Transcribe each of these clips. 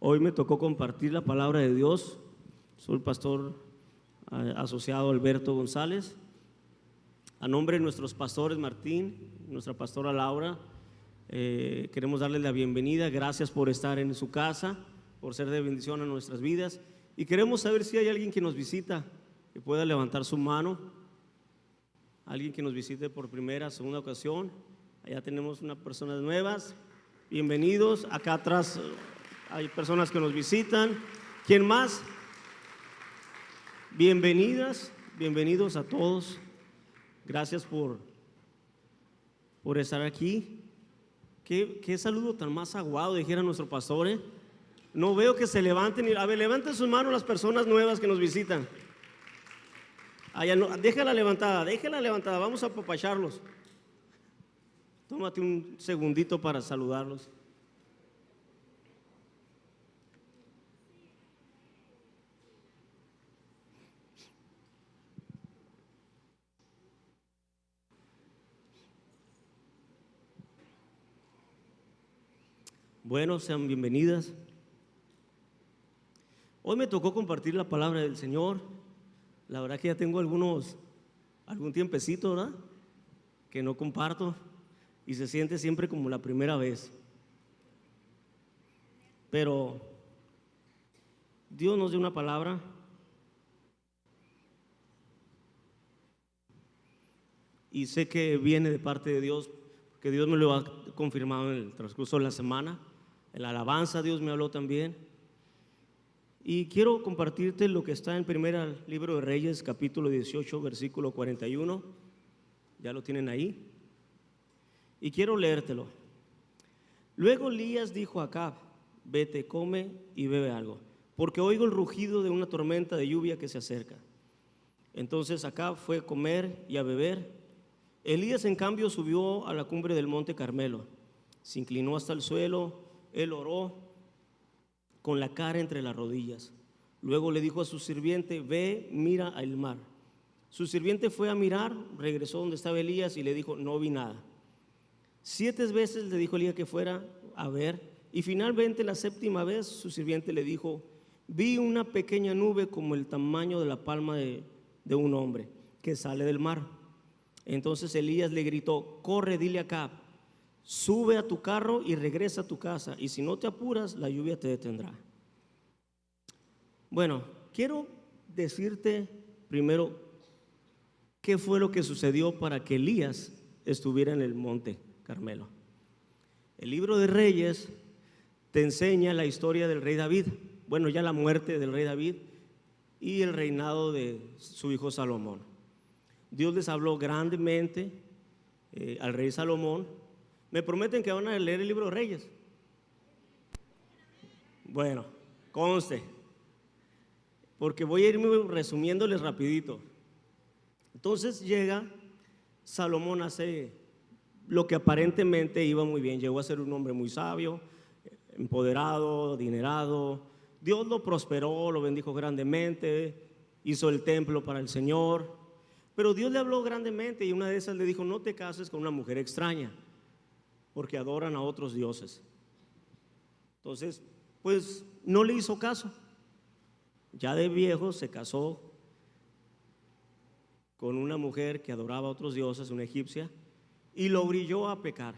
Hoy me tocó compartir la palabra de Dios. Soy el pastor asociado Alberto González. A nombre de nuestros pastores Martín, nuestra pastora Laura, queremos darles la bienvenida. Gracias por estar en su casa, por ser de bendición a nuestras vidas. Y queremos saber si hay alguien que nos visita, que pueda levantar su mano. Alguien que nos visite por primera, segunda ocasión. Allá tenemos unas personas nuevas. Bienvenidos. Acá atrás hay personas que nos visitan. ¿Quién más? Bienvenidas, bienvenidos a todos. Gracias por estar aquí. Qué saludo tan más aguado, dijera nuestro pastor, No veo que se levanten. A ver, levanten sus manos las personas nuevas que nos visitan. Allá no, déjala levantada, vamos a apapacharlos. Tómate un segundito para saludarlos. Bueno, sean bienvenidas. Hoy me tocó compartir la palabra del Señor. La verdad que ya tengo algún tiempecito, ¿verdad?, que no comparto y se siente siempre como la primera vez. Pero Dios nos dio una palabra y sé que viene de parte de Dios, porque Dios me lo ha confirmado en el transcurso de la semana. En la alabanza Dios me habló también. Y quiero compartirte lo que está en Primera Libro de Reyes, capítulo 18, versículo 41. Ya lo tienen ahí. Y quiero leértelo. Luego Elías dijo a Acab: vete, come y bebe algo, porque oigo el rugido de una tormenta de lluvia que se acerca. Entonces Acab fue a comer y a beber. Elías, en cambio, subió a la cumbre del monte Carmelo. Se inclinó hasta el suelo. Él oró con la cara entre las rodillas. Luego le dijo a su sirviente: ve, mira al mar. Su sirviente fue a mirar, regresó donde estaba Elías y le dijo: no vi nada. 7 veces le dijo Elías que fuera a ver, y finalmente la 7ª vez su sirviente le dijo: vi una pequeña nube como el tamaño de la palma de un hombre que sale del mar. Entonces Elías le gritó: corre, dile a Acab, sube a tu carro y regresa a tu casa, y si no te apuras, la lluvia te detendrá. Bueno, quiero decirte primero qué fue lo que sucedió para que Elías estuviera en el monte Carmelo. El libro de Reyes te enseña la historia del rey David. Bueno, ya la muerte del rey David y el reinado de su hijo Salomón. Dios les habló grandemente al rey Salomón. ¿Me prometen que van a leer el libro de Reyes? Bueno, conste, porque voy a irme resumiéndoles rapidito. Entonces llega Salomón, hace lo que aparentemente iba muy bien. Llegó a ser un hombre muy sabio, empoderado, adinerado. Dios lo prosperó, lo bendijo grandemente, hizo el templo para el Señor. Pero Dios le habló grandemente y una de esas le dijo: no te cases con una mujer extraña, porque adoran a otros dioses. Entonces, pues no le hizo caso. Ya de viejo se casó con una mujer que adoraba a otros dioses, una egipcia, y lo orilló a pecar.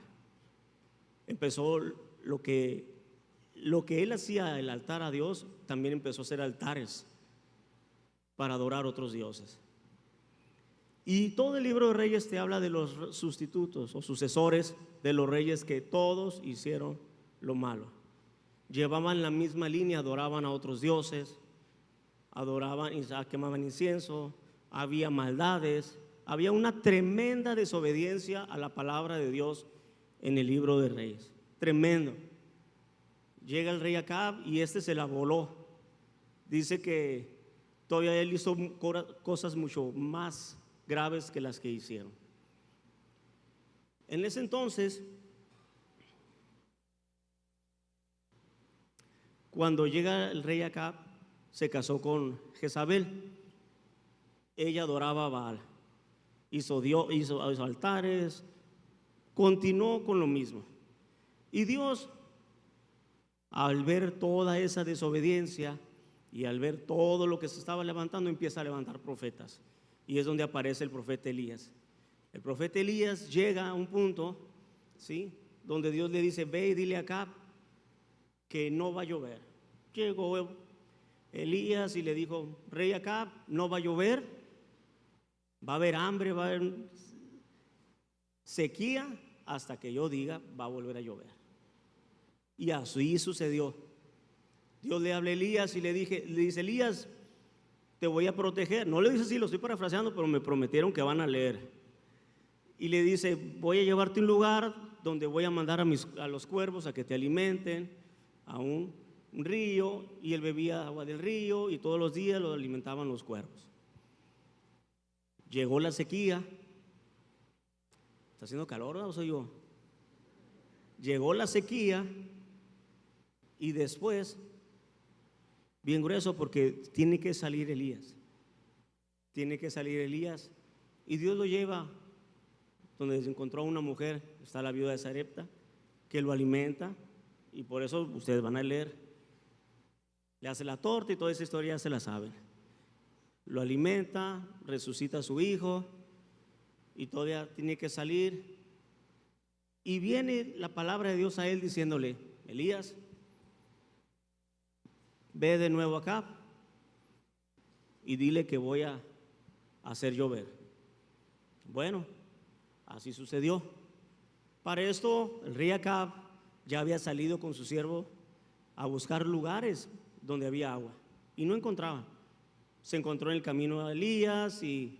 Empezó lo que él hacía, el altar a Dios, también empezó a hacer altares para adorar a otros dioses. Y todo el libro de Reyes te habla de los sustitutos o sucesores de los reyes que todos hicieron lo malo. Llevaban la misma línea, adoraban a otros dioses, quemaban incienso, había maldades, había una tremenda desobediencia a la palabra de Dios en el libro de Reyes. Tremendo. Llega el rey Acab y se la voló. Dice que todavía él hizo cosas mucho más graves que las que hicieron. En ese entonces, cuando llega el rey Acab, se casó con Jezabel. Ella adoraba a Baal, hizo altares, continuó con lo mismo. Y Dios al ver toda esa desobediencia y al ver todo lo que se estaba levantando, empieza a levantar profetas. Y es donde aparece el profeta Elías. El profeta Elías llega a un punto, ¿sí?, donde Dios le dice: ve y dile a Acab que no va a llover. Llegó Elías y le dijo: rey Acab, no va a llover, va a haber hambre, va a haber sequía, hasta que yo diga va a volver a llover. Y así sucedió. Dios le habla a Elías y le dice: Elías, te voy a proteger. No le dice así, lo estoy parafraseando, pero me prometieron que van a leer. Y le dice: voy a llevarte a un lugar donde voy a mandar a los cuervos a que te alimenten, a un río. Y él bebía agua del río y todos los días lo alimentaban los cuervos. Llegó la sequía. ¿Está haciendo calor o soy yo? Llegó la sequía y después, bien grueso, porque tiene que salir Elías. Tiene que salir Elías y Dios lo lleva donde se encontró una mujer, está la viuda de Sarepta, que lo alimenta, y por eso ustedes van a leer. Le hace la torta y toda esa historia ya se la saben. Lo alimenta, resucita a su hijo y todavía tiene que salir. Y viene la palabra de Dios a él diciéndole: Elías, ve de nuevo acá y dile que voy a hacer llover. Bueno, así sucedió. Para esto el rey Acab ya había salido con su siervo a buscar lugares donde había agua y no encontraba. Se encontró en el camino a Elías y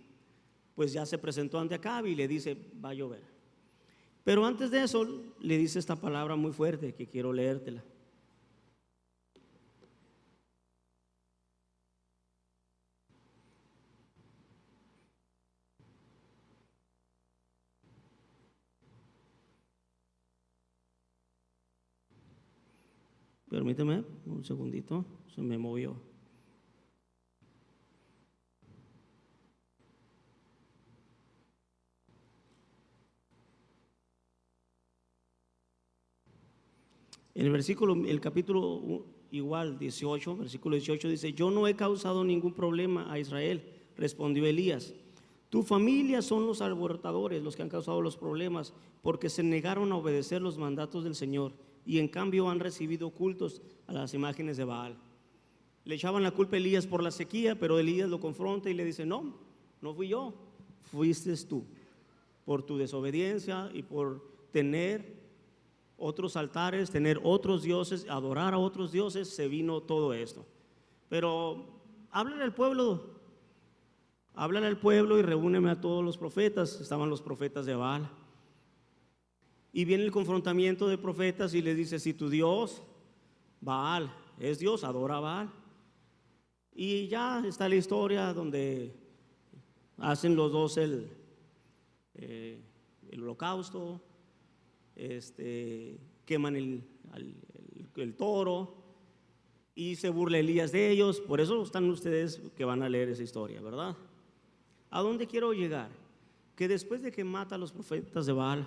pues ya se presentó ante Acab y le dice: va a llover. Pero antes de eso le dice esta palabra muy fuerte que quiero leértela. Permíteme un segundito, se me movió. En el versículo, el capítulo igual 18, versículo 18 dice: yo no he causado ningún problema a Israel, respondió Elías. Tu familia son los alborotadores los que han causado los problemas, porque se negaron a obedecer los mandatos del Señor y en cambio han recibido cultos a las imágenes de Baal. Le echaban la culpa a Elías por la sequía, pero Elías lo confronta y le dice: no, no fui yo, fuiste tú. Por tu desobediencia y por tener otros altares, tener otros dioses, adorar a otros dioses, se vino todo esto. Pero háblale al pueblo y reúneme a todos los profetas. Estaban los profetas de Baal. Y viene el confrontamiento de profetas y les dice: si tu Dios, Baal, es Dios, adora a Baal. Y ya está la historia donde hacen los dos el holocausto, queman el toro y se burla Elías de ellos. Por eso están ustedes que van a leer esa historia, ¿verdad? ¿A dónde quiero llegar? Que después de que mata a los profetas de Baal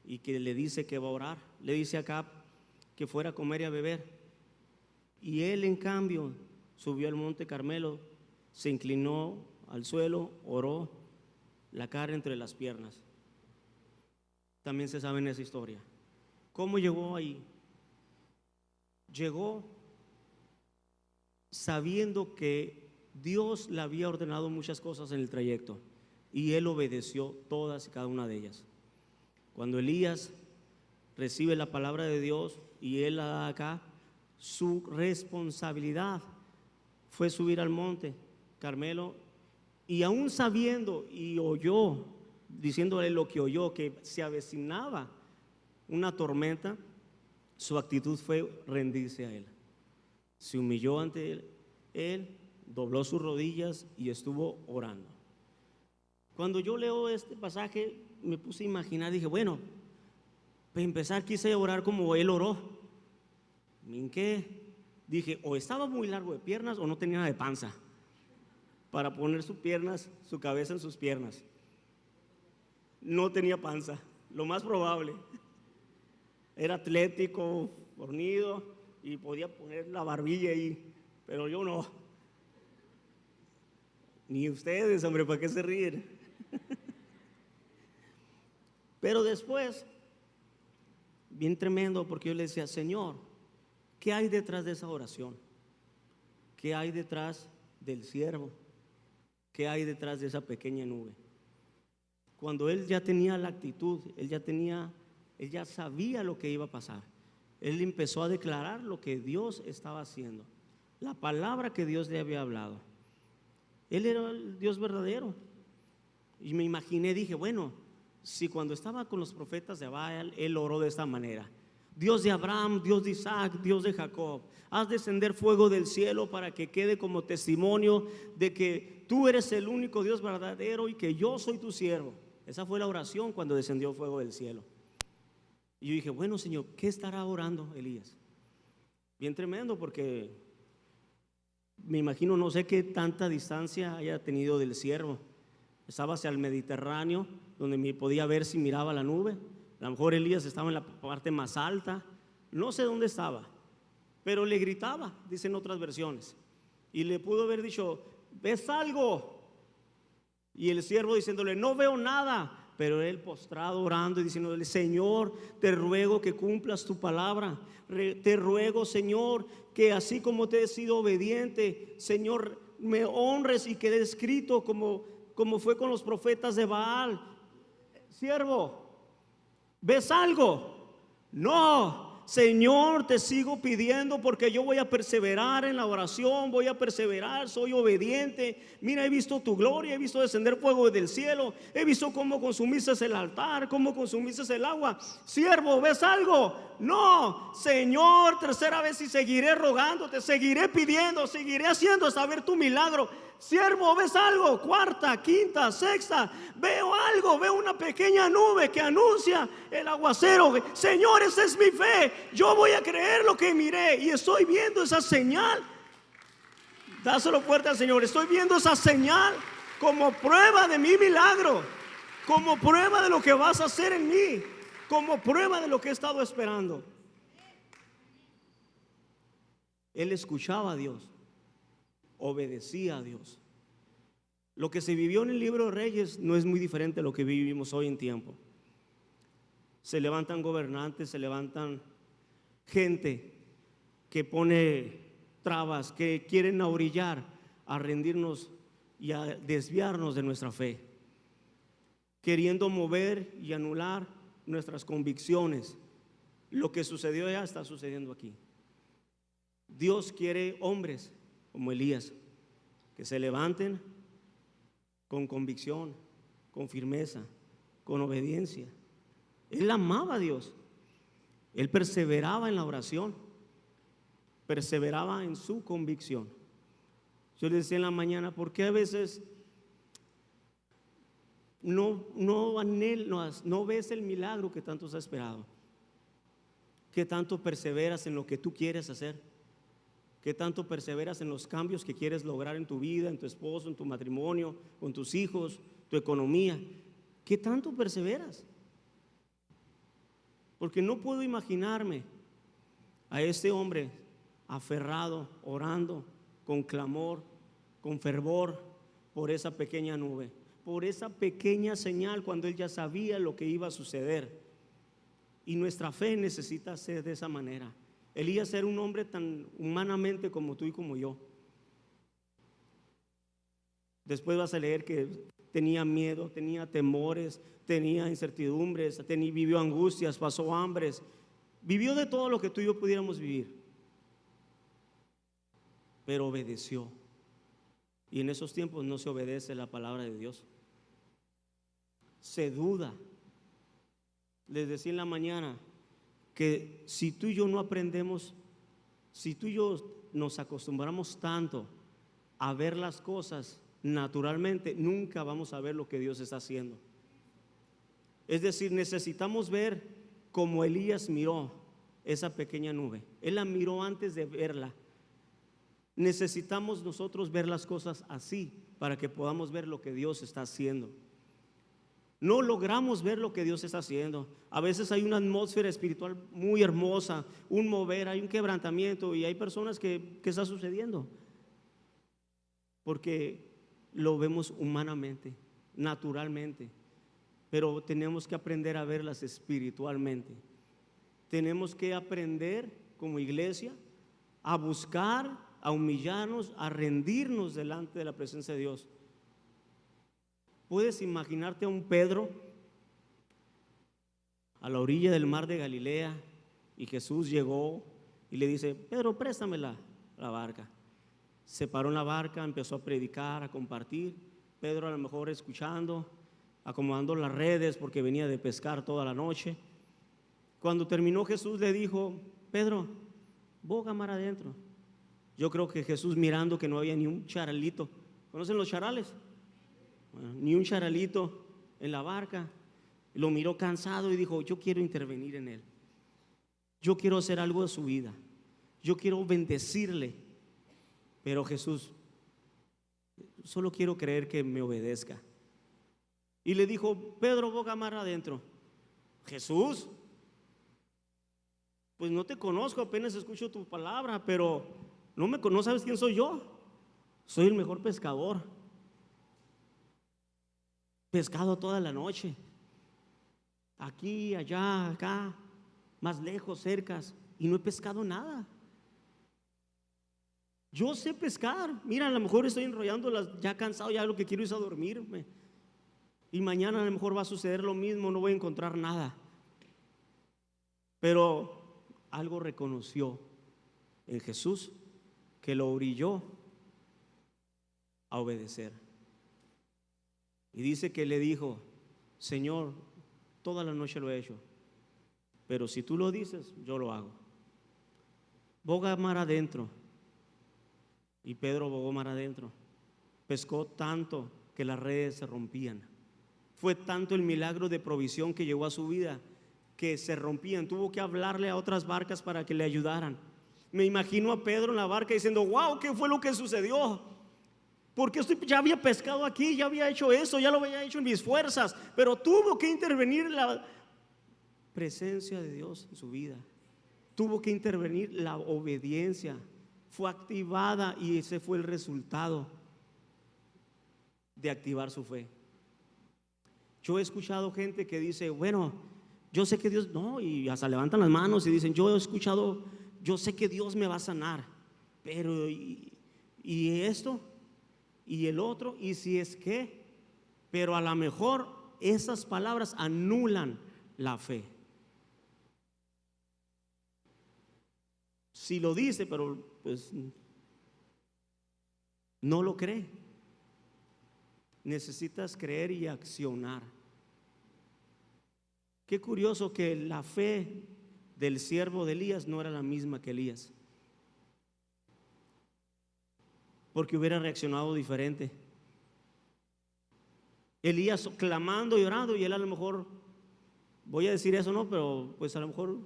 y que le dice que va a orar, le dice a Acab que fuera a comer y a beber, y él en cambio subió al monte Carmelo, se inclinó al suelo, oró, la cara entre las piernas. También se sabe en esa historia. ¿Cómo llegó ahí? Llegó sabiendo que Dios le había ordenado muchas cosas en el trayecto y él obedeció todas y cada una de ellas. Cuando Elías recibe la palabra de Dios y él la da acá, su responsabilidad fue subir al monte Carmelo, y aún sabiendo y oyó, diciéndole lo que oyó, que se avecinaba una tormenta, su actitud fue rendirse a él. Se humilló ante él, dobló sus rodillas y estuvo orando. Cuando yo leo este pasaje me puse a imaginar, dije: bueno, para empezar quise orar como él oró. ¿En qué? Dije: o estaba muy largo de piernas o no tenía nada de panza para poner sus piernas, su cabeza en sus piernas. No tenía panza, lo más probable. Era atlético, fornido, y podía poner la barbilla ahí, pero yo no. Ni ustedes, hombre, ¿para qué se ríen? Pero después, bien tremendo, porque yo le decía, Señor, ¿qué hay detrás de esa oración? ¿Qué hay detrás del siervo? ¿Qué hay detrás de esa pequeña nube? Cuando él ya tenía la actitud, él ya sabía lo que iba a pasar. Él empezó a declarar lo que Dios estaba haciendo, la palabra que Dios le había hablado. Él era el Dios verdadero. Y me imaginé, dije, bueno, si cuando estaba con los profetas de Baal, él oró de esta manera: Dios de Abraham, Dios de Isaac, Dios de Jacob, haz descender fuego del cielo para que quede como testimonio de que tú eres el único Dios verdadero y que yo soy tu siervo. Esa fue la oración cuando descendió fuego del cielo. Y yo dije, bueno, Señor, ¿qué estará orando Elías? Bien tremendo, porque me imagino, no sé qué tanta distancia haya tenido del siervo. Estaba hacia el Mediterráneo, donde me podía ver si miraba la nube. A lo mejor Elías estaba en la parte más alta, no sé dónde estaba, pero le gritaba, dicen otras versiones, y le pudo haber dicho, ¿ves algo? Y el siervo diciéndole, no veo nada. Pero él postrado orando y diciéndole, Señor, te ruego que cumplas tu palabra. Te ruego, Señor, que así como te he sido obediente, Señor, me honres y quede escrito como fue con los profetas de Baal. Siervo, ¿ves algo? No. Señor, te sigo pidiendo porque yo voy a perseverar en la oración, voy a perseverar, soy obediente. Mira, he visto tu gloria, he visto descender fuego del cielo, he visto cómo consumiste el altar, cómo consumiste el agua. Siervo, ¿ves algo? No. Señor, tercera vez y seguiré rogándote, seguiré pidiendo, seguiré haciendo hasta ver tu milagro. Siervo, ¿ves algo? Cuarta, quinta, sexta, veo algo, veo una pequeña nube que anuncia el aguacero. Señor, esa es mi fe, yo voy a creer lo que miré y estoy viendo esa señal. Dáselo fuerte al Señor, estoy viendo esa señal como prueba de mi milagro, como prueba de lo que vas a hacer en mí, como prueba de lo que he estado esperando. Él escuchaba a Dios, obedecía a Dios. Lo que se vivió en el libro de Reyes no es muy diferente a lo que vivimos hoy en tiempo. Se levantan gobernantes, se levantan gente que pone trabas, que quieren ahorillar a rendirnos y a desviarnos de nuestra fe, queriendo mover y anular nuestras convicciones. Lo que sucedió ya está sucediendo aquí. Dios quiere hombres como Elías, que se levanten con convicción, con firmeza, con obediencia. Él amaba a Dios, él perseveraba en la oración, perseveraba en su convicción. Yo le decía en la mañana, ¿por qué a veces no ves el milagro que tanto has esperado? ¿Qué tanto perseveras en lo que tú quieres hacer? ¿Qué tanto perseveras en los cambios que quieres lograr en tu vida, en tu esposo, en tu matrimonio, con tus hijos, tu economía? ¿Qué tanto perseveras? Porque no puedo imaginarme a este hombre aferrado, orando, con clamor, con fervor, por esa pequeña nube, por esa pequeña señal, cuando él ya sabía lo que iba a suceder. Y nuestra fe necesita ser de esa manera. Elías era un hombre tan humanamente como tú y como yo. Después vas a leer que tenía miedo, tenía temores, tenía incertidumbres, vivió angustias, pasó hambres, vivió de todo lo que tú y yo pudiéramos vivir, pero obedeció. Y en esos tiempos no se obedece la palabra de Dios, se duda. Les decía en la mañana que si tú y yo no aprendemos, si tú y yo nos acostumbramos tanto a ver las cosas naturalmente, nunca vamos a ver lo que Dios está haciendo. Es decir, necesitamos ver como Elías miró esa pequeña nube. Él la miró antes de verla. Necesitamos nosotros ver las cosas así para que podamos ver lo que Dios está haciendo. No logramos ver lo que Dios está haciendo. A veces hay una atmósfera espiritual muy hermosa, un mover, hay un quebrantamiento y hay personas que está sucediendo porque lo vemos humanamente, naturalmente, pero tenemos que aprender a verlas espiritualmente. Tenemos que aprender como iglesia a buscar, a humillarnos, a rendirnos delante de la presencia de Dios. ¿Puedes imaginarte a un Pedro a la orilla del mar de Galilea y Jesús llegó y le dice: Pedro, préstame la barca? Se paró en la barca, empezó a predicar, a compartir. Pedro a lo mejor escuchando, acomodando las redes porque venía de pescar toda la noche. Cuando terminó, Jesús le dijo: Pedro, boga mar adentro. Yo creo que Jesús, mirando que no había ni un charalito, ¿conocen los charales? Bueno, ni un charalito en la barca, lo miró cansado y dijo: yo quiero intervenir en él, yo quiero hacer algo de su vida, yo quiero bendecirle. Pero Jesús, solo quiero creer que me obedezca. Y le dijo: Pedro, boga mar adentro. Jesús, pues no te conozco, apenas escucho tu palabra, pero no sabes quién soy yo. Soy el mejor pescador. Pescado toda la noche, aquí, allá, acá, más lejos, cercas, y no he pescado nada. Yo sé pescar. Mira, a lo mejor estoy enrollándolas, ya cansado, ya lo que quiero es a dormirme. Y mañana a lo mejor va a suceder lo mismo, no voy a encontrar nada. Pero algo reconoció en Jesús que lo orilló a obedecer. Y dice que le dijo: Señor, toda la noche lo he hecho, pero si tú lo dices, yo lo hago. Boga mar adentro. Y Pedro bogó mar adentro. Pescó tanto que las redes se rompían. Fue tanto el milagro de provisión que llegó a su vida que se rompían. Tuvo que hablarle a otras barcas para que le ayudaran. Me imagino a Pedro en la barca diciendo: wow, ¿qué fue lo que sucedió? Porque ya había pescado aquí, ya había hecho eso, ya lo había hecho en mis fuerzas, pero tuvo que intervenir la presencia de Dios en su vida. Tuvo que intervenir la obediencia. Fue activada y ese fue el resultado de activar su fe. Yo he escuchado gente que dice: bueno, yo sé que Dios, no, y hasta levantan las manos y dicen: yo he escuchado, yo sé que Dios me va a sanar, pero y esto y el otro, y si es que, pero a lo mejor esas palabras anulan la fe. Si lo dice, pero pues no lo cree. Necesitas creer y accionar. Qué curioso que la fe del siervo de Elías no era la misma que Elías, porque hubiera reaccionado diferente. Elías clamando y orando, y él a lo mejor, voy a decir eso, no, pero pues a lo mejor,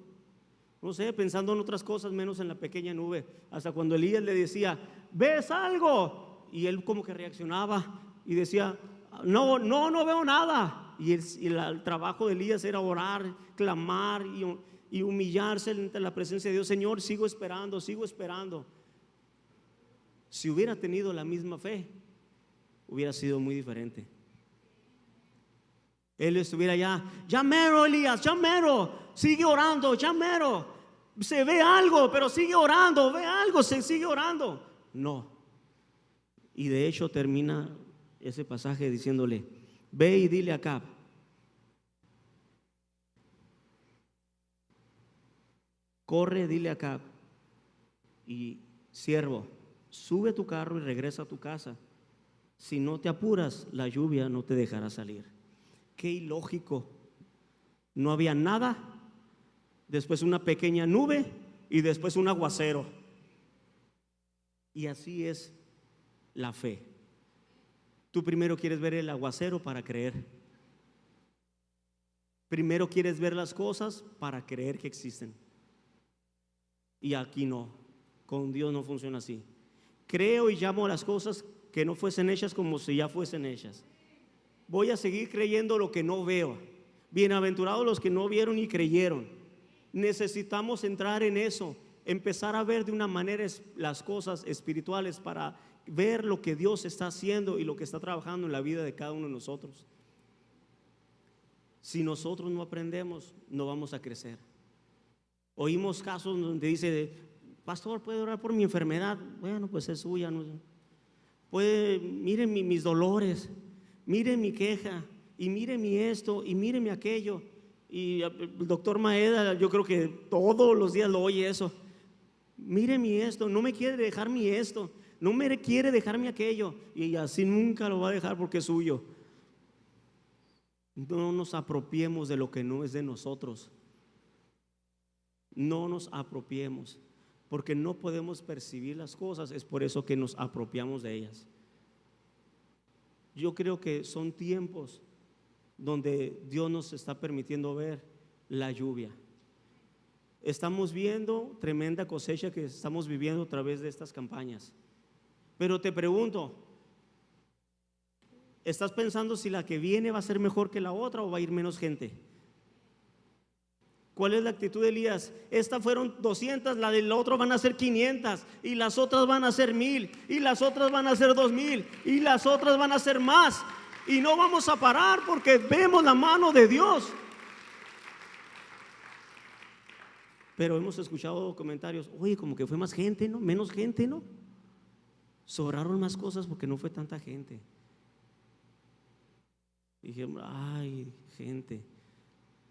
no sé, pensando en otras cosas menos en la pequeña nube. Hasta cuando Elías le decía: ¿ves algo? Y él como que reaccionaba y decía: no veo nada. Y el trabajo de Elías era orar, clamar y humillarse ante la presencia de Dios. Señor, sigo esperando, sigo esperando. Si hubiera tenido la misma fe, hubiera sido muy diferente. Él estuviera ya mero, Elías, ya mero, sigue orando, ya mero, se ve algo, pero sigue orando, ve algo, se sigue orando. No. Y de hecho termina ese pasaje diciéndole: ve y dile a Acab, corre, dile a Acab, y siervo, sube tu carro y regresa a tu casa. Si no te apuras, la lluvia no te dejará salir. Qué ilógico. No había nada, después una pequeña nube y después un aguacero. Y así es la fe. Tú primero quieres ver el aguacero para creer. Primero quieres ver las cosas para creer que existen. Y aquí no, con Dios no funciona así. Creo y llamo a las cosas que no fuesen hechas como si ya fuesen hechas. Voy a seguir creyendo lo que no veo. Bienaventurados los que no vieron y creyeron. Necesitamos entrar en eso, empezar a ver de una manera las cosas espirituales para ver lo que Dios está haciendo y lo que está trabajando en la vida de cada uno de nosotros. Si nosotros no aprendemos, no vamos a crecer. Oímos casos donde dice: pastor, ¿puede orar por mi enfermedad? Bueno, pues es suya, ¿no? Puede, mire mis dolores, mire mi queja, y mire mi esto, y mire mi aquello. Y el doctor Maeda, yo creo que todos los días lo oye eso. Mire mi esto, no me quiere dejar mi esto, no me quiere dejar mi aquello, y así nunca lo va a dejar porque es suyo. No nos apropiemos de lo que no es de nosotros. No nos apropiemos, porque no podemos percibir las cosas. Es por eso que nos apropiamos de ellas. Yo creo que son tiempos donde Dios nos está permitiendo ver la lluvia. Estamos viendo tremenda cosecha que estamos viviendo a través de estas campañas. Pero te pregunto, ¿estás pensando si la que viene va a ser mejor que la otra o va a ir menos gente? ¿Cuál es la actitud de Elías? Estas fueron 200, la del otro van a ser 500, y las otras van a ser 1000, y las otras van a ser 2000, y las otras van a ser más. Y no vamos a parar porque vemos la mano de Dios. Pero hemos escuchado comentarios: oye, como que fue más gente, ¿no? Menos gente, ¿no? Sobraron más cosas porque no fue tanta gente. Dije: ay, gente,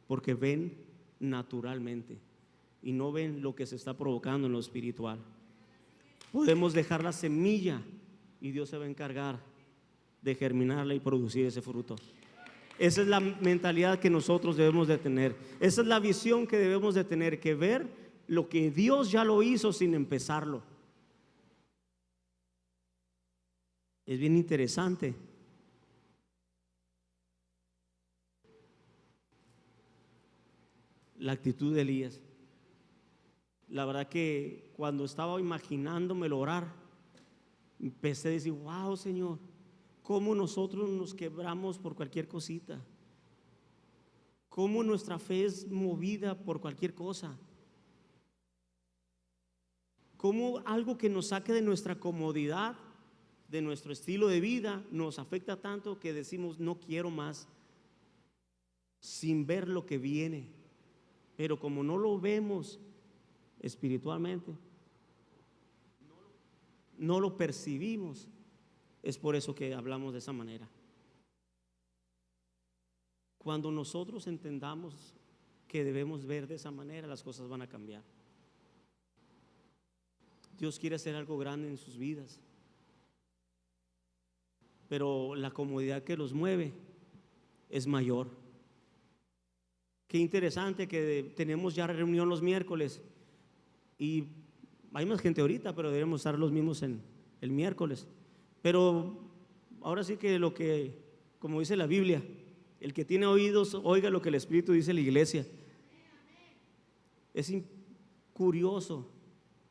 porque ven naturalmente y no ven lo que se está provocando en lo espiritual. Podemos dejar la semilla y Dios se va a encargar de germinarla y producir ese fruto. Esa es la mentalidad que nosotros debemos de tener. Esa es la visión que debemos de tener, que ver lo que Dios ya lo hizo sin empezarlo. Es bien interesante. La actitud de Elías. La verdad que cuando estaba imaginándomelo orar, empecé a decir: wow, Señor, cómo nosotros nos quebramos por cualquier cosita, cómo nuestra fe es movida por cualquier cosa, cómo algo que nos saque de nuestra comodidad, de nuestro estilo de vida, nos afecta tanto que decimos: no quiero más, sin ver lo que viene. Pero como no lo vemos espiritualmente, no lo percibimos. Es por eso que hablamos de esa manera. Cuando nosotros entendamos que debemos ver de esa manera, las cosas van a cambiar. Dios quiere hacer algo grande en sus vidas, pero la comodidad que los mueve es mayor. Qué interesante que tenemos ya reunión los miércoles, y hay más gente ahorita, pero debemos estar los mismos en el miércoles. Pero ahora sí que lo que, como dice la Biblia, el que tiene oídos oiga lo que el Espíritu dice a la iglesia. Es curioso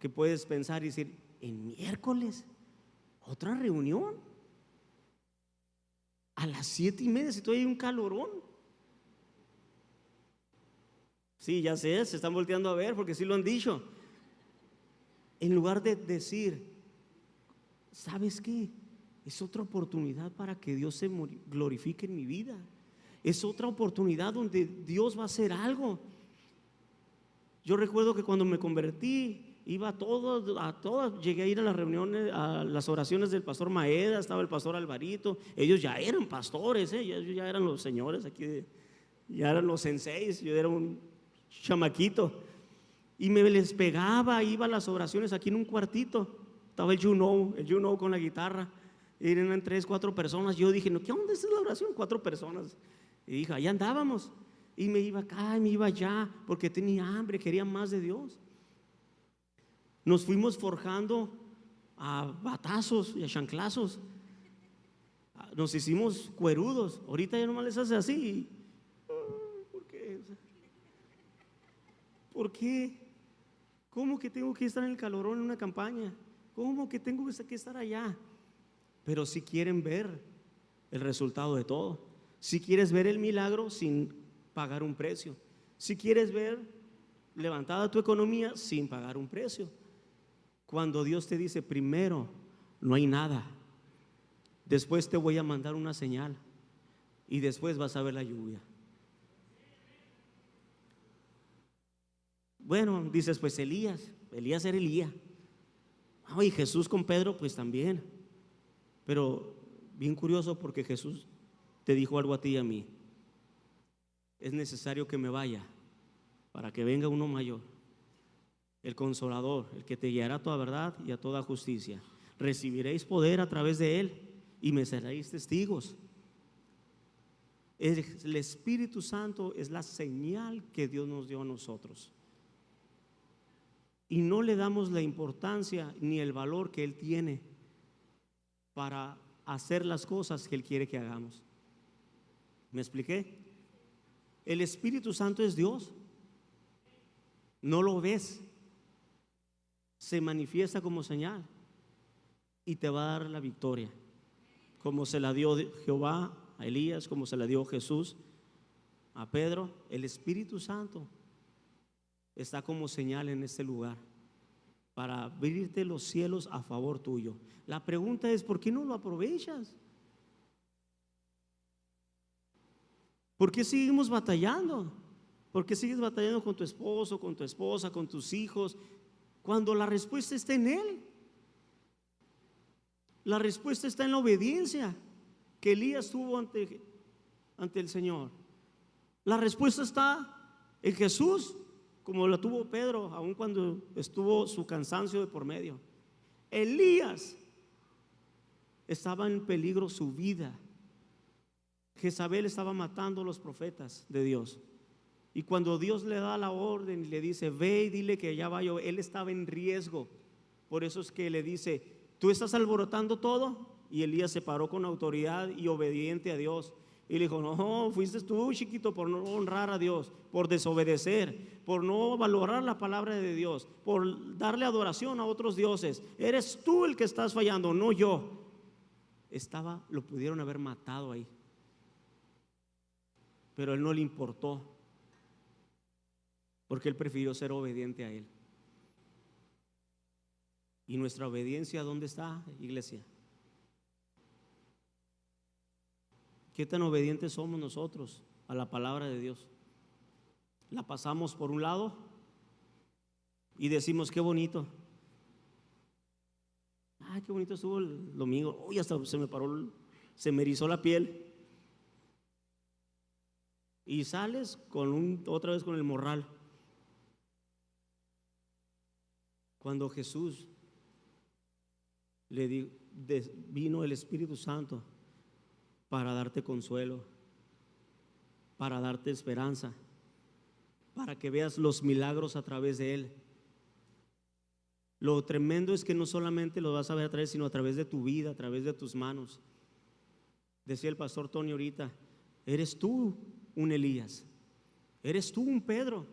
que puedes pensar y decir: ¿en miércoles? ¿Otra reunión? A las 7:30, si todavía hay un calorón. Sí, ya sé, se están volteando a ver porque sí lo han dicho. En lugar de decir: ¿sabes qué? Es otra oportunidad para que Dios se glorifique en mi vida. Es otra oportunidad donde Dios va a hacer algo. Yo recuerdo que cuando me convertí, iba a todas, llegué a ir a las reuniones, a las oraciones del pastor Maeda, estaba el pastor Alvarito. Ellos ya eran pastores, ellos ya eran los señores aquí, ya eran los senseis. Yo era un chamaquito y me les pegaba, iba a las oraciones aquí en un cuartito. Estaba el you know con la guitarra, y eran 3, 4 personas. Yo dije: no, ¿qué onda es la oración? 4 personas. Y dije: allá andábamos. Y me iba acá y me iba allá porque tenía hambre, quería más de Dios. Nos fuimos forjando a batazos y a chanclazos. Nos hicimos cuerudos. Ahorita ya nomás les hace así. ¿Por qué? ¿Por qué? ¿Cómo que tengo que estar en el calorón en una campaña? ¿Cómo que tengo que estar allá? Pero si quieren ver el resultado de todo, Si quieres ver el milagro sin pagar un precio. Si quieres ver levantada tu economía sin pagar un precio. Cuando Dios te dice primero, no hay nada. Después te voy a mandar una señal y después vas a ver la lluvia. Bueno, dices, pues Elías era Elías. Y Jesús con Pedro, pues también. Pero bien curioso, porque Jesús te dijo algo a ti y a mí: es necesario que me vaya para que venga uno mayor, el Consolador, el que te guiará a toda verdad y a toda justicia. Recibiréis poder a través de él y me seréis testigos. El Espíritu Santo es la señal que Dios nos dio a nosotros, y no le damos la importancia ni el valor que Él tiene para hacer las cosas que Él quiere que hagamos. ¿Me expliqué? El Espíritu Santo es Dios. No lo ves, se manifiesta como señal y te va a dar la victoria, como se la dio Jehová a Elías, como se la dio Jesús a Pedro. El Espíritu Santo está como señal en este lugar para abrirte los cielos a favor tuyo. La pregunta es: ¿por qué no lo aprovechas? ¿Por qué seguimos batallando? ¿Por qué sigues batallando con tu esposo, con tu esposa, con tus hijos, cuando la respuesta está en Él? La respuesta está en la obediencia que Elías tuvo ante el Señor. La respuesta está en Jesús, como la tuvo Pedro, aun cuando estuvo su cansancio de por medio. Elías estaba en peligro su vida. Jezabel estaba matando a los profetas de Dios, y cuando Dios le da la orden y le dice: ve y dile que ya vaya, él estaba en riesgo. Por eso es que le dice: ¿tú estás alborotando todo? Y Elías se paró con autoridad y obediente a Dios y le dijo: no, fuiste tú, chiquito, por no honrar a Dios, por desobedecer, por no valorar la palabra de Dios, por darle adoración a otros dioses. Eres tú el que estás fallando, no yo. Lo pudieron haber matado ahí, pero a él no le importó, porque él prefirió ser obediente a Él. ¿Y nuestra obediencia dónde está, iglesia? ¿Qué tan obedientes somos nosotros a la palabra de Dios? La pasamos por un lado y decimos: qué bonito. Ay, qué bonito estuvo el domingo. Uy, hasta se me erizó la piel. Y sales otra vez con el morral. Cuando Jesús vino el Espíritu Santo para darte consuelo, para darte esperanza, para que veas los milagros a través de Él. Lo tremendo es que no solamente lo vas a ver a través, sino a través de tu vida, a través de tus manos. Decía el pastor Tony ahorita: eres tú un Elías, eres tú un Pedro.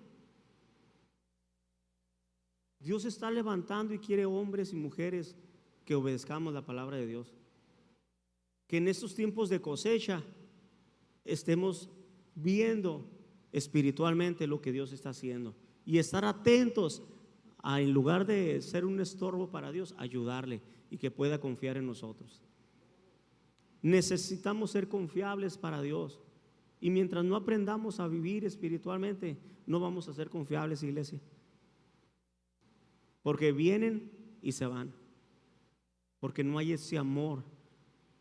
Dios está levantando y quiere hombres y mujeres que obedezcamos la palabra de Dios. Que en estos tiempos de cosecha estemos viendo espiritualmente lo que Dios está haciendo y estar atentos a, en lugar de ser un estorbo para Dios, ayudarle y que pueda confiar en nosotros. Necesitamos ser confiables para Dios, y mientras no aprendamos a vivir espiritualmente, no vamos a ser confiables, iglesia, porque vienen y se van, porque no hay ese amor,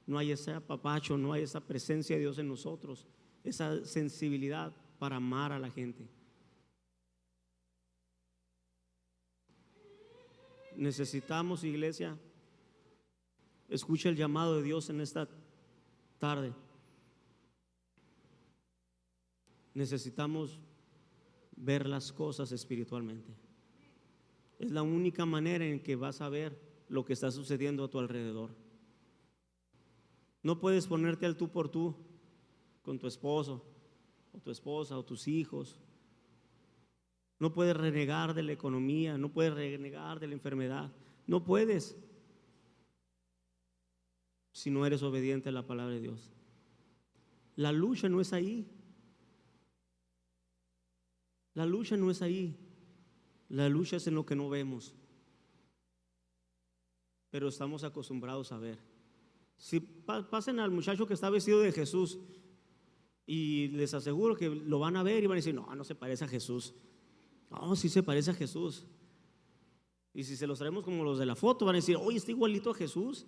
no hay ese apapacho, no hay esa presencia de Dios en nosotros, esa sensibilidad para amar a la gente. Necesitamos, iglesia, escucha el llamado de Dios en esta tarde. Necesitamos ver las cosas espiritualmente. Es la única manera en que vas a ver lo que está sucediendo a tu alrededor. No puedes ponerte al tú por tú con tu esposo o tu esposa o tus hijos. No puedes renegar de la economía, no puedes renegar de la enfermedad. No puedes si no eres obediente a la palabra de Dios. La lucha no es ahí. La lucha no es ahí. La lucha es en lo que no vemos. Pero estamos acostumbrados a ver. Si pasen al muchacho que está vestido de Jesús, y les aseguro que lo van a ver y van a decir: no, no se parece a Jesús. No, sí se parece a Jesús. Y si se los traemos como los de la foto, van a decir: oye, está igualito a Jesús.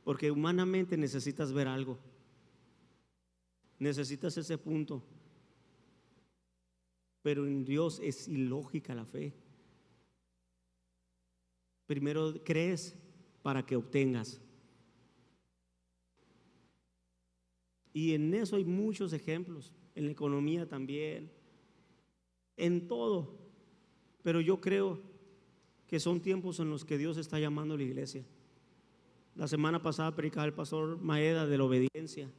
Porque humanamente necesitas ver algo. Necesitas ese punto. Pero en Dios es ilógica la fe. Primero crees para que obtengas. Y en eso hay muchos ejemplos. En la economía también. En todo. Pero yo creo que son tiempos en los que Dios está llamando a la iglesia. La semana pasada predicaba el pastor Maeda de la obediencia.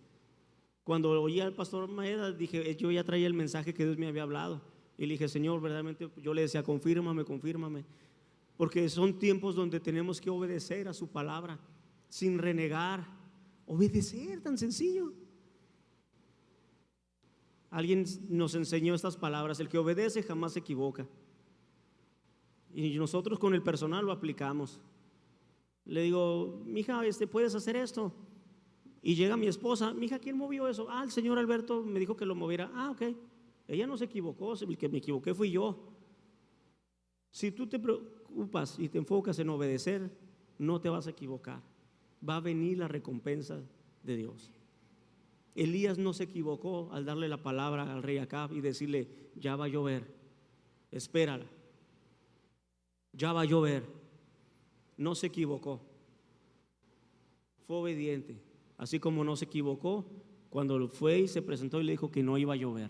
Cuando oí al pastor Maeda, dije: yo ya traía el mensaje que Dios me había hablado. Y le dije: Señor, verdaderamente, yo le decía: confírmame, confírmame. Porque son tiempos donde tenemos que obedecer a su palabra, sin renegar. Obedecer, tan sencillo. Alguien nos enseñó estas palabras: el que obedece jamás se equivoca. Y nosotros con el personal lo aplicamos. Le digo: mija, ¿puedes hacer esto? Y llega mi esposa: mija, ¿quién movió eso? Ah, el señor Alberto me dijo que lo moviera. Ah, ok. Ella no se equivocó, el que me equivoqué fui yo. Si tú te preocupas y te enfocas en obedecer, no te vas a equivocar. Va a venir la recompensa de Dios. Elías no se equivocó al darle la palabra al rey Acab y decirle: ya va a llover, espérala, ya va a llover. No se equivocó, fue obediente. Así como no se equivocó cuando fue y se presentó y le dijo que no iba a llover.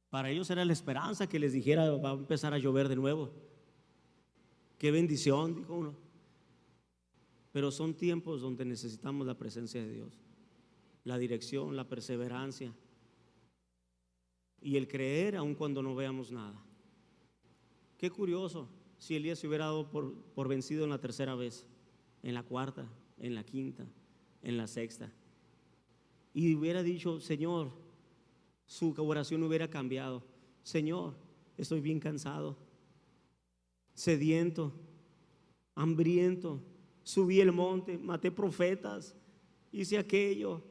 Para ellos era la esperanza que les dijera: va a empezar a llover de nuevo. Qué bendición, dijo uno. Pero son tiempos donde necesitamos la presencia de Dios, la dirección, la perseverancia y el creer aun cuando no veamos nada. Qué curioso si Elías se hubiera dado por vencido en la tercera vez, en la cuarta, en la quinta, en la sexta, y hubiera dicho: Señor, su oración hubiera cambiado: Señor, estoy bien cansado, sediento, hambriento, subí el monte, maté profetas, hice aquello.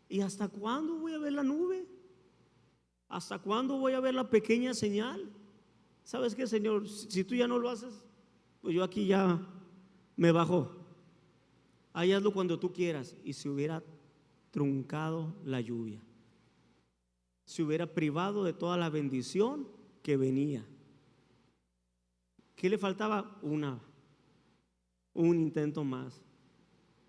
¿Y hasta cuándo voy a ver la nube? ¿Hasta cuándo voy a ver la pequeña señal? ¿Sabes qué, Señor? Si tú ya no lo haces, pues yo aquí ya me bajo. Ahí hazlo cuando tú quieras. Y se hubiera truncado la lluvia, se hubiera privado de toda la bendición que venía. ¿Qué le faltaba? Un intento más.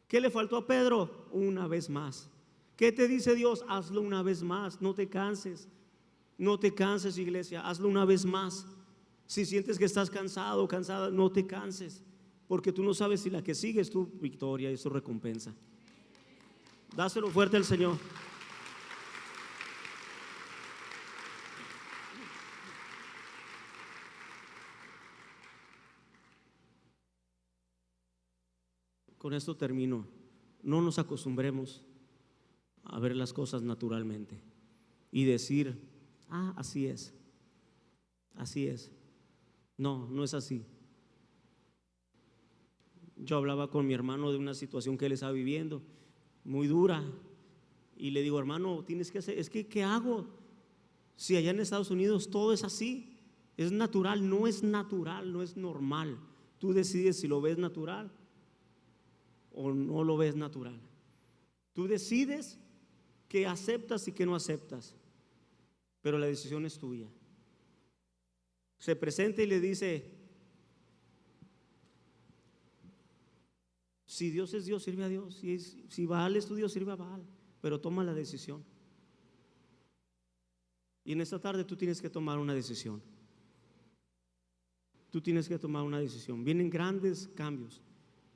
¿Qué le faltó a Pedro? Una vez más. ¿Qué te dice Dios? Hazlo una vez más. No te canses. No te canses, iglesia. Hazlo una vez más. Si sientes que estás cansado o cansada, no te canses, porque tú no sabes si la que sigue es tu victoria y es tu recompensa. Dáselo fuerte al Señor. Con esto termino. No nos acostumbremos a ver las cosas naturalmente y decir: ah, así es, así es. No, no es así. Yo hablaba con mi hermano de una situación que él estaba viviendo, muy dura, y le digo: hermano, tienes que hacer, es que ¿qué hago? Si allá en Estados Unidos todo es así, es natural. No es natural, no es normal. Tú decides si lo ves natural o no lo ves natural. Tú decides qué aceptas y qué no aceptas, pero la decisión es tuya. Se presenta y le dice: si Dios es Dios, sirve a Dios. Si Baal es tu Dios, sirve a Baal. Pero toma la decisión. Y en esta tarde tú tienes que tomar una decisión. Tú tienes que tomar una decisión. Vienen grandes cambios.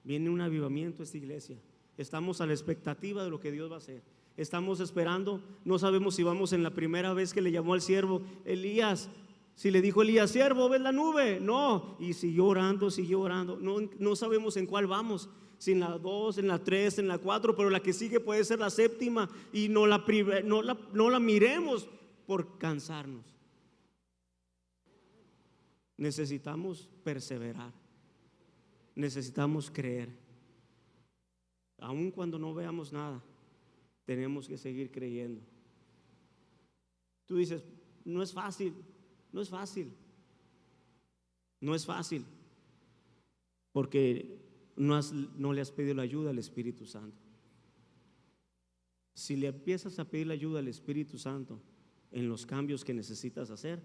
Viene un avivamiento a esta iglesia. Estamos a la expectativa de lo que Dios va a hacer. Estamos esperando. No sabemos si vamos en la primera vez que le llamó al siervo Elías. Si le dijo Elías: siervo, ¿ves la nube? No. Y siguió orando, siguió orando. No sabemos en cuál vamos. si en la 2, en la 3, en la 4, pero la que sigue puede ser la séptima y no la miremos por cansarnos. Necesitamos perseverar, necesitamos creer. Aun cuando no veamos nada, tenemos que seguir creyendo. Tú dices, no es fácil, no es fácil. No es fácil, porque no le has pedido la ayuda al Espíritu Santo. Si le empiezas a pedir la ayuda al Espíritu Santo en los cambios que necesitas hacer,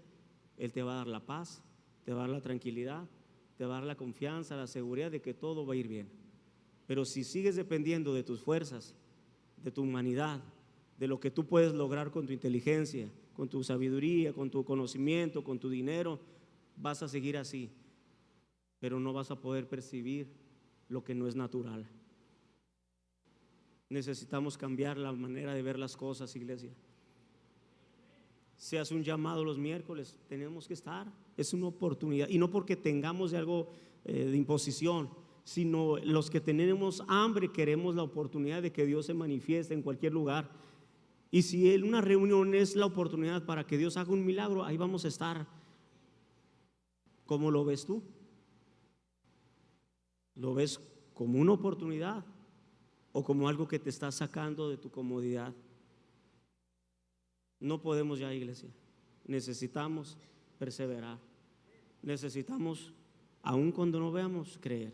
Él te va a dar la paz, te va a dar la tranquilidad, te va a dar la confianza, la seguridad de que todo va a ir bien. Pero si sigues dependiendo de tus fuerzas, de tu humanidad, de lo que tú puedes lograr con tu inteligencia, con tu sabiduría, con tu conocimiento, con tu dinero, vas a seguir así, pero no vas a poder percibir lo que no es natural. Necesitamos cambiar la manera de ver las cosas, iglesia. Se hace un llamado los miércoles, tenemos que estar, es una oportunidad, y no porque tengamos de algo de imposición, sino los que tenemos hambre queremos la oportunidad de que Dios se manifieste en cualquier lugar. Y si en una reunión es la oportunidad para que Dios haga un milagro, ahí vamos a estar. ¿Cómo lo ves tú? ¿Lo ves como una oportunidad o como algo que te está sacando de tu comodidad? No podemos ya, iglesia. Necesitamos perseverar. Necesitamos, aun cuando no veamos, creer.